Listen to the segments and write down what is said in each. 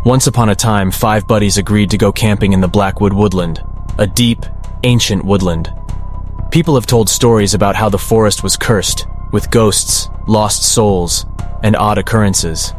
Once upon a time, 5 buddies agreed to go camping in the Blackwood woodland, a deep, ancient woodland. People have told stories about how the forest was cursed, with ghosts, lost souls, and odd occurrences.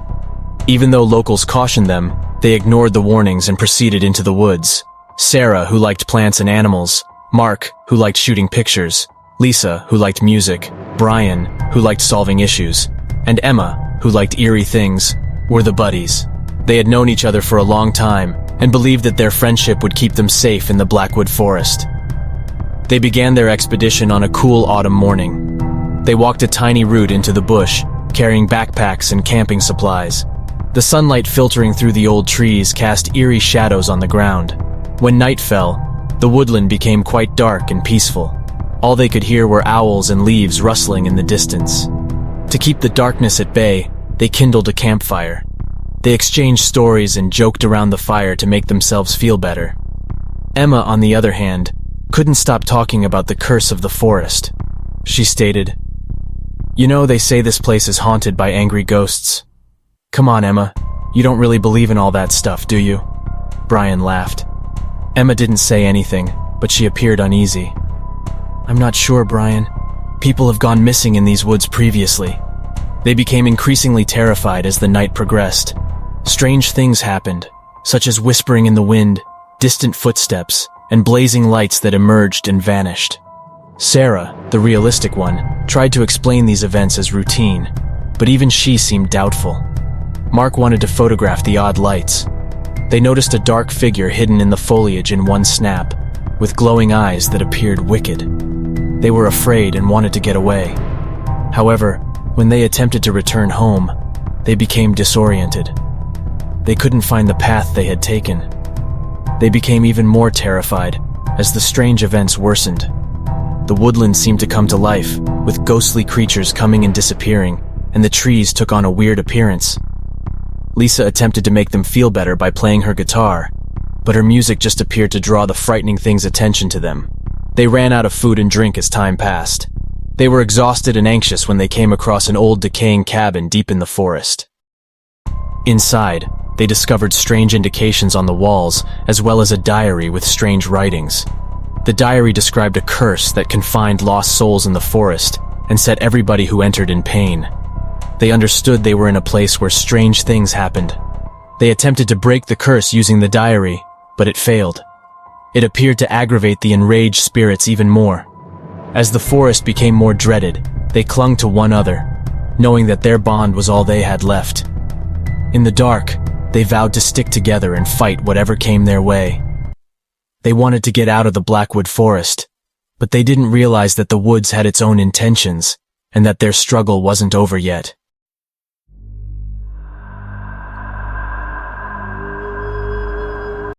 Even though locals cautioned them, they ignored the warnings and proceeded into the woods. Sarah, who liked plants and animals, Mark, who liked shooting pictures, Lisa, who liked music, Brian, who liked solving issues, and Emma, who liked eerie things, were the buddies. They had known each other for a long time and believed that their friendship would keep them safe in the Blackwood Forest. They began their expedition on a cool autumn morning. They walked a tiny route into the bush, carrying backpacks and camping supplies. The sunlight filtering through the old trees cast eerie shadows on the ground. When night fell, the woodland became quite dark and peaceful. All they could hear were owls and leaves rustling in the distance. To keep the darkness at bay, they kindled a campfire. They exchanged stories and joked around the fire to make themselves feel better. Emma, on the other hand, couldn't stop talking about the curse of the forest. She stated, "You know, they say this place is haunted by angry ghosts." "Come on, Emma. You don't really believe in all that stuff, do you?" Brian laughed. Emma didn't say anything, but she appeared uneasy. "I'm not sure, Brian. People have gone missing in these woods previously." They became increasingly terrified as the night progressed. Strange things happened, such as whispering in the wind, distant footsteps, and blazing lights that emerged and vanished. Sarah, the realistic one, tried to explain these events as routine, but even she seemed doubtful. Mark wanted to photograph the odd lights. They noticed a dark figure hidden in the foliage in one snap, with glowing eyes that appeared wicked. They were afraid and wanted to get away. However, when they attempted to return home, they became disoriented. They couldn't find the path they had taken. They became even more terrified as the strange events worsened. The woodland seemed to come to life, with ghostly creatures coming and disappearing, and the trees took on a weird appearance. Lisa attempted to make them feel better by playing her guitar, but her music just appeared to draw the frightening thing's attention to them. They ran out of food and drink as time passed. They were exhausted and anxious when they came across an old decaying cabin deep in the forest. Inside, they discovered strange indications on the walls, as well as a diary with strange writings. The diary described a curse that confined lost souls in the forest and set everybody who entered in pain. They understood they were in a place where strange things happened. They attempted to break the curse using the diary, but it failed. It appeared to aggravate the enraged spirits even more. As the forest became more dreaded, they clung to one another, knowing that their bond was all they had left. In the dark, they vowed to stick together and fight whatever came their way. They wanted to get out of the Blackwood Forest, but they didn't realize that the woods had its own intentions, and that their struggle wasn't over yet.